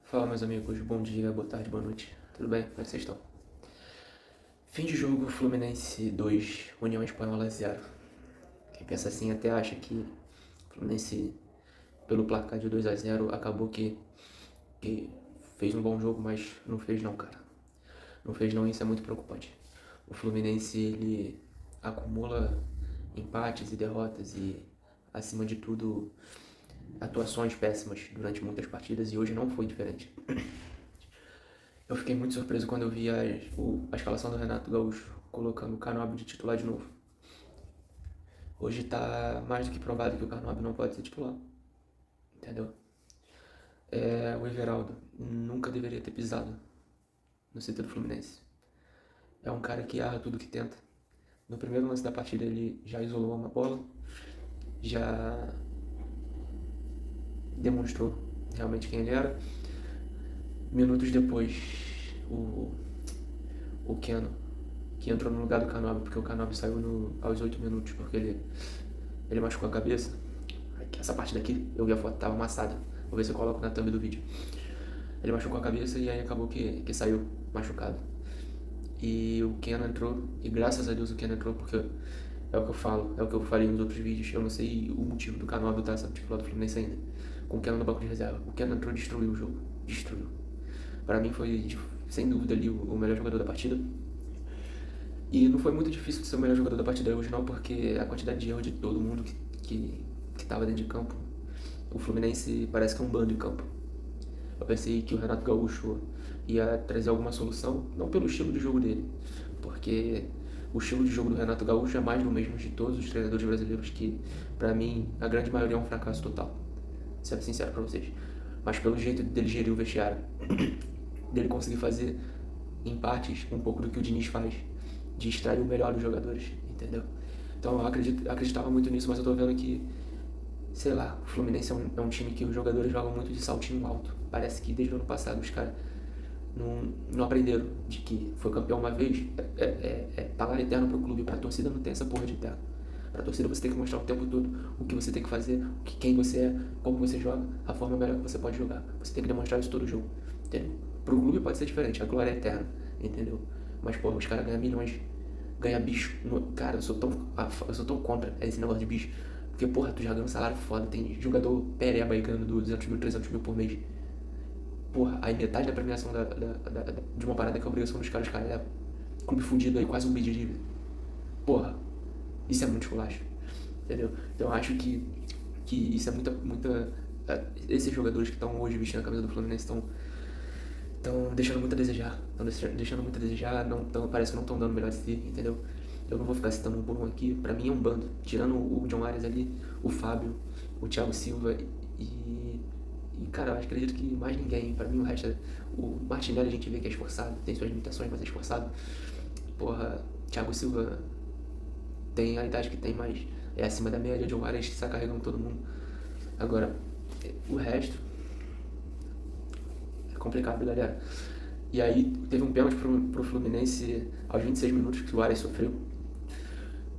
Fala, meus amigos, bom dia, boa tarde, boa noite, tudo bem? Como é que vocês estão? Fim de jogo, Fluminense 2, União Espanhola 0. Quem pensa assim até acha que o Fluminense, pelo placar de 2-0, acabou que fez um bom jogo, mas não fez não, cara. Não fez não, isso é muito preocupante. O Fluminense, ele acumula empates e derrotas e, acima de tudo, atuações péssimas durante muitas partidas e hoje não foi diferente. Eu fiquei muito surpreso quando eu vi a escalação do Renato Gaúcho colocando o Canóbio de titular de novo. Hoje tá mais do que provado que o Canóbio não pode ser titular, entendeu? O Everaldo nunca deveria ter pisado no CT do Fluminense. É um cara que erra tudo que tenta. No primeiro lance da partida ele já isolou uma bola, já demonstrou realmente quem ele era. Minutos depois, o Keno, que entrou no lugar do Canóbio, porque o Canóbio saiu aos 8 minutos, porque ele machucou a cabeça. Essa parte daqui, eu vi a foto, tava amassada. Vou ver se eu coloco na thumb do vídeo. Ele machucou a cabeça e aí acabou que saiu machucado. E o Keno entrou, e graças a Deus o Keno entrou, porque é o que eu falo, é o que eu falei nos outros vídeos. Eu não sei o motivo do Canóbio estar sendo titular do Fluminense ainda, com o Keno no banco de reserva. O Keno entrou e destruiu o jogo. Destruiu. Pra mim foi, sem dúvida, ali o melhor jogador da partida. E não foi muito difícil de ser o melhor jogador da partida hoje não, porque a quantidade de erro de todo mundo que tava dentro de campo, o Fluminense parece que é um bando em campo. Eu pensei que o Renato Gaúcho ia trazer alguma solução, não pelo estilo de jogo dele, porque o estilo de jogo do Renato Gaúcho é mais do mesmo de todos os treinadores brasileiros, que pra mim a grande maioria é um fracasso total, sendo sincero pra vocês. Mas pelo jeito dele gerir o vestiário, dele conseguir fazer em partes um pouco do que o Diniz faz, de extrair o melhor dos jogadores, entendeu? Então eu acreditava muito nisso, mas eu tô vendo que, sei lá, o Fluminense é um time que os jogadores jogam muito de saltinho alto. Parece que desde o ano passado os caras não aprenderam de que foi campeão uma vez, pagar eterno pro clube. Pra torcida não tem essa porra de eterno. Pra torcida você tem que mostrar o tempo todo o que você tem que fazer, quem você é, como você joga, a forma melhor que você pode jogar. Você tem que demonstrar isso todo jogo, entendeu? Pro clube pode ser diferente, a glória é eterna, entendeu? Mas, porra, os caras ganham milhões, ganham bicho. Cara, eu sou tão contra esse negócio de bicho. Porque, porra, tu já ganha um salário foda, tem jogador pereba aí ganhando 200 mil, 300 mil por mês. Porra, aí metade da premiação de uma parada que é a obrigação dos caras, cara, é clube fudido aí, quase um bid de dívida. Porra, isso é muito esculacho, entendeu? Então eu acho que isso é muita. Esses jogadores que estão hoje vestindo a camisa do Fluminense estão deixando muito a desejar. Estão deixando muito a desejar, parece que não estão dando o melhor de si, entendeu? Eu não vou ficar citando um por um aqui, pra mim é um bando. Tirando o John Arias ali, o Fábio, o Thiago Silva e cara, eu acredito que mais ninguém. Pra mim o resto é. O Martinelli a gente vê que é esforçado, tem suas limitações, mas é esforçado. Porra, Thiago Silva tem a idade que tem, mas é acima da média. John Arias que está carregando todo mundo. Agora, o resto é complicado, galera. E aí teve um pênalti pro Fluminense aos 26 minutos que o Arias sofreu.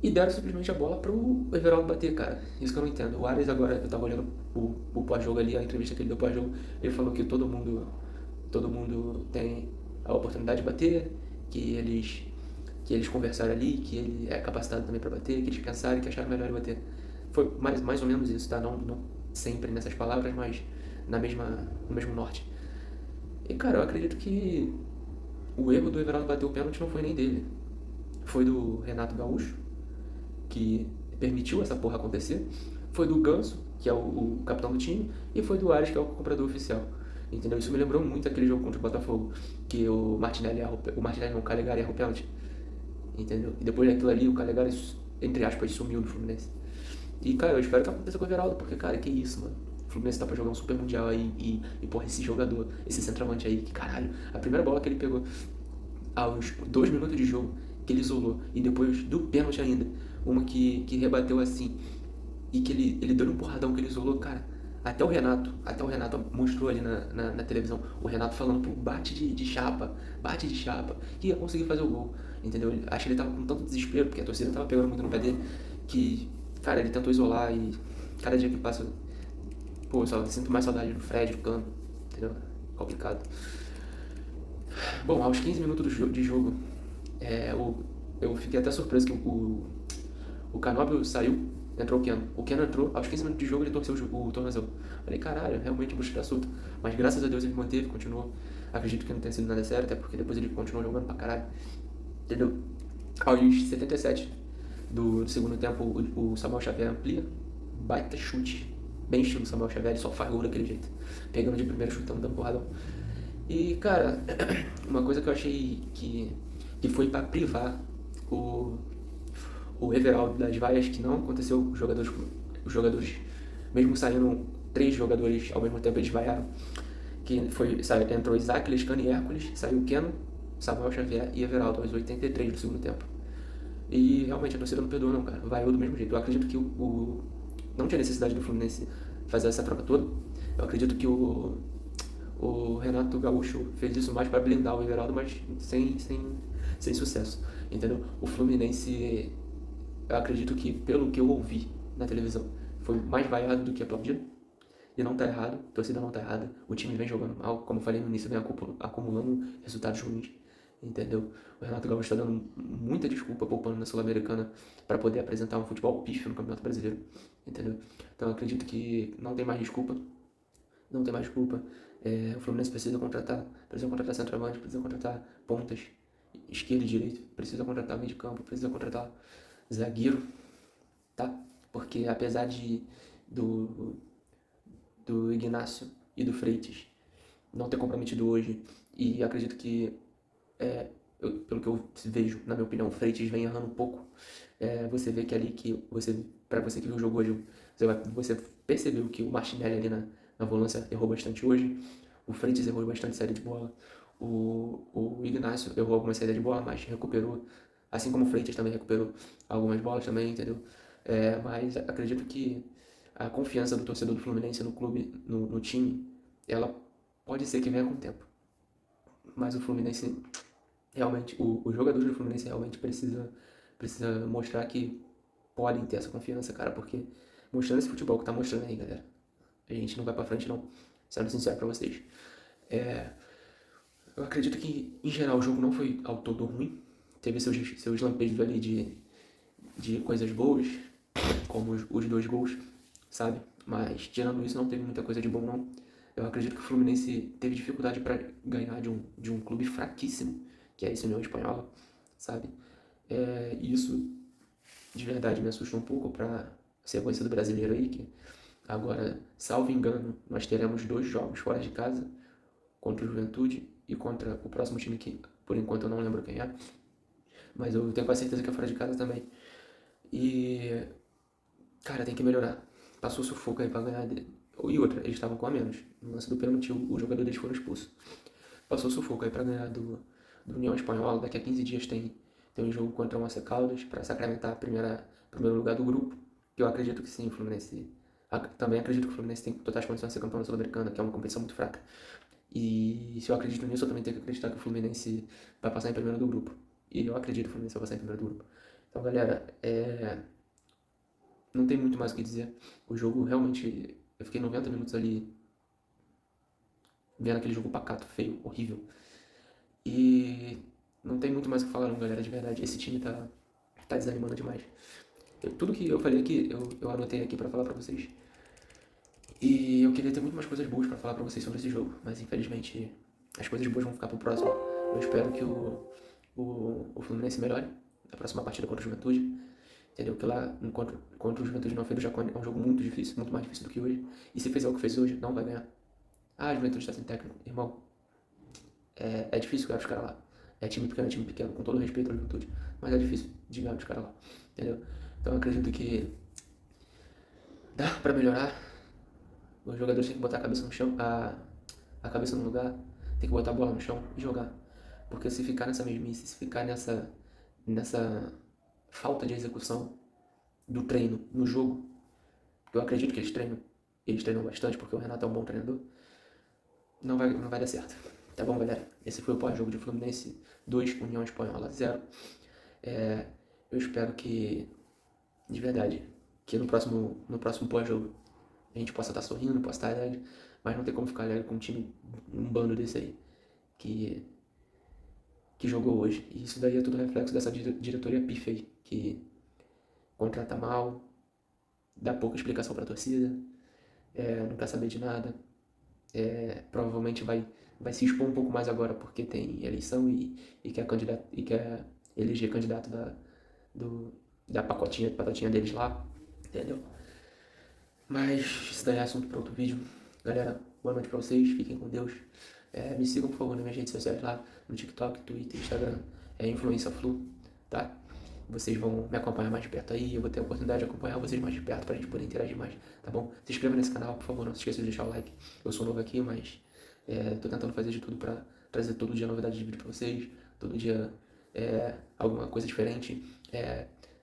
E deram simplesmente a bola pro Everaldo bater, cara. Isso que eu não entendo. O Arias agora, eu tava olhando o pós-jogo ali, a entrevista que ele deu pós-jogo, ele falou que todo mundo tem a oportunidade de bater, que eles conversaram ali, que ele é capacitado também pra bater, que eles pensaram que acharam melhor ele bater. Foi mais ou menos isso, tá? Não sempre nessas palavras, mas no mesmo norte. E, cara, eu acredito que o erro do Everaldo bater o pênalti não foi nem dele. Foi do Renato Gaúcho, que permitiu essa porra acontecer. Foi do Ganso, que é o capitão do time, e foi do Ares, que é o comprador oficial. Entendeu? Isso me lembrou muito aquele jogo contra o Botafogo, que o Martinelli não, o Calegari erra o pênalti. Entendeu? E depois daquilo ali, o Calegari, entre aspas, sumiu do Fluminense. E, cara, eu espero que aconteça com o Everaldo, porque, cara, que isso, mano. O Fluminense tá pra jogar um super mundial aí e porra, esse jogador, esse centroavante aí, que caralho, a primeira bola que ele pegou aos 2 minutos de jogo, que ele isolou, e depois do pênalti ainda, uma que rebateu assim, e que ele deu um porradão que ele isolou, cara. Até o Renato mostrou ali na televisão, o Renato falando pro bate de chapa, que ia conseguir fazer o gol, entendeu? Acho que ele tava com tanto desespero, porque a torcida tava pegando muito no pé dele, que, cara, ele tentou isolar e cada dia que passa, pô, eu só sinto mais saudade do Fred, do Cano, entendeu? complicado. Bom, aos 15 minutos de jogo, eu fiquei até surpreso que o Canóbio saiu, entrou o Keno. O Keno entrou, aos 15 minutos de jogo ele torceu o tornozelo. Falei, caralho, realmente o bruxo tá solto. Mas graças a Deus ele manteve, continuou. Acredito que não tenha sido nada sério, até porque depois ele continuou jogando pra caralho. Entendeu? Aos 77 do segundo tempo, o Samuel Xavier amplia. Baita chute. Bem estilo Samuel Xavier, ele só faz gol daquele jeito. Pegando de primeiro, chutando, dando porradão. E, cara, uma coisa que eu achei que foi pra privar o Everaldo das vaias, que não aconteceu, os jogadores mesmo saindo 3 jogadores ao mesmo tempo, eles vaiaram. Entrou Isaac, Lescano e Hércules, saiu Keno, Samuel Xavier e Everaldo aos 83 do segundo tempo. E realmente a torcida não perdoa não, cara. Vaiou do mesmo jeito. Eu acredito que não tinha necessidade do Fluminense fazer essa troca toda. Eu acredito que o Renato Gaúcho fez isso mais para blindar o Everaldo, mas sem sucesso, entendeu? O Fluminense, eu acredito que, pelo que eu ouvi na televisão, foi mais vaiado do que aplaudido. E não tá errado, a torcida não tá errada. O time vem jogando mal, como eu falei no início, vem acumulando resultados ruins, entendeu? O Renato Gaúcho tá dando muita desculpa poupando na Sul-Americana para poder apresentar um futebol pífio no Campeonato Brasileiro, entendeu? Então eu acredito que não tem mais desculpa. Não tem mais desculpa. O Fluminense precisa contratar centroavante, precisa contratar pontas, esquerda e direito, precisa contratar meio de campo, precisa contratar zagueiro, tá? Porque apesar do Ignacio e do Freitas não ter comprometido hoje, e acredito que, pelo que eu vejo, na minha opinião, o Freitas vem errando um pouco. Você vê que ali pra você que viu o jogo hoje, você percebeu que o Martinelli ali na volância errou bastante hoje, o Freitas errou bastante saída de bola, o Ignacio errou algumas saídas de bola, mas recuperou, assim como o Freitas também recuperou algumas bolas também, entendeu? Mas acredito que a confiança do torcedor do Fluminense no clube, no time, ela pode ser que venha com o tempo. Mas o Fluminense realmente, os jogadores do Fluminense realmente precisa mostrar que podem ter essa confiança, cara, porque mostrando esse futebol que tá mostrando aí, galera, a gente não vai pra frente não, sendo sincero pra vocês. Eu acredito que, em geral, o jogo não foi ao todo ruim. Teve seus lampejos ali de coisas boas, como os 2 gols, sabe? Mas, tirando isso, não teve muita coisa de bom, não. Eu acredito que o Fluminense teve dificuldade para ganhar de um clube fraquíssimo, que é esse União Espanhola, sabe? Isso, de verdade, me assustou um pouco para ser conhecido brasileiro aí, que agora, salvo engano, nós teremos 2 jogos fora de casa, contra o Juventude e contra o próximo time que, por enquanto, eu não lembro quem é, mas eu tenho quase certeza que é fora de casa também. E, cara, tem que melhorar. Passou sufoco aí pra ganhar dele. E outra, eles estavam com a menos. No lance do pênalti, o jogador deles foram expulsos. Passou sufoco aí pra ganhar do União Espanhola. Daqui a 15 dias tem um jogo contra o Once Caldas pra sacramentar primeiro lugar do grupo. Que eu acredito que sim, o Fluminense. Também acredito que o Fluminense tem totais condições de ser campeão da Sul-Americana, que é uma competição muito fraca. E se eu acredito nisso, eu também tenho que acreditar que o Fluminense vai passar em primeiro do grupo. E eu acredito que o Fluminense vai passar em primeiro do grupo. Então, galera, não tem muito mais o que dizer. O jogo realmente. Eu fiquei 90 minutos ali vendo aquele jogo pacato, feio, horrível. E não tem muito mais o que falar, não, galera, de verdade. Esse time tá desanimando demais. Tudo que eu falei aqui, eu anotei aqui pra falar pra vocês. E eu queria ter muito mais coisas boas pra falar pra vocês sobre esse jogo, mas infelizmente as coisas boas vão ficar pro próximo. Eu espero que o Fluminense melhore na próxima partida contra o Juventude. Entendeu? Que lá contra o Juventude no Alfredo Jaconi é um jogo muito difícil, muito mais difícil do que hoje. E se fizer o que fez hoje, não vai ganhar. A Juventude está sem técnico, irmão. É difícil ganhar os caras lá. É time pequeno, com todo respeito à Juventude. Mas é difícil de ganhar os caras lá. Entendeu? Então eu acredito que dá pra melhorar. Os jogadores têm que botar a cabeça no chão, a cabeça no lugar, tem que botar a bola no chão e jogar. Porque se ficar nessa mesmice, se ficar nessa falta de execução do treino no jogo, eu acredito que eles treinam bastante porque o Renato é um bom treinador, não vai dar certo. Tá bom, galera? Esse foi o pós-jogo de Fluminense 2, União Espanhola 0. Eu espero que, de verdade, que no próximo pós-jogo a gente possa estar sorrindo, possa estar alegre, Mas não tem como ficar alegre com um time, um bando desse aí, que, que jogou hoje. E isso daí é tudo reflexo dessa diretoria pífia aí, que contrata mal, dá pouca explicação pra torcida, não quer saber de nada. Provavelmente vai se expor um pouco mais agora porque tem eleição e quer, candidato, e quer eleger candidato do, da patatinha deles lá, entendeu? Mas isso daí é assunto para outro vídeo. Galera, boa noite pra vocês, fiquem com Deus. Me sigam, por favor, nas minhas redes sociais lá, no TikTok, Twitter, Instagram, Influência Flu, tá? Vocês vão me acompanhar mais de perto aí, eu vou ter a oportunidade de acompanhar vocês mais de perto pra gente poder interagir mais, tá bom? Se inscreva nesse canal, por favor, não se esqueça de deixar o like. Eu sou novo aqui, mas tô tentando fazer de tudo pra trazer todo dia novidade de vídeo pra vocês, todo dia alguma coisa diferente.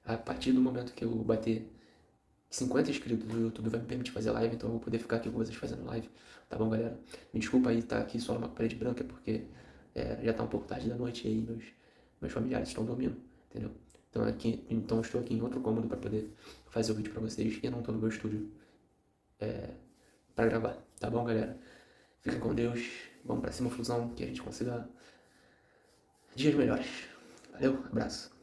A partir do momento que eu bater 50 inscritos no YouTube vai me permitir fazer live, então eu vou poder ficar aqui com vocês fazendo live, tá bom, galera? Me desculpa aí estar aqui só numa parede branca, porque já tá um pouco tarde da noite e aí meus familiares estão dormindo, entendeu? Então eu estou aqui em outro cômodo para poder fazer o vídeo para vocês e não tô no meu estúdio para gravar, tá bom, galera? Fiquem com Deus, vamos pra cima, Flusão, que a gente consiga dias melhores. Valeu, abraço.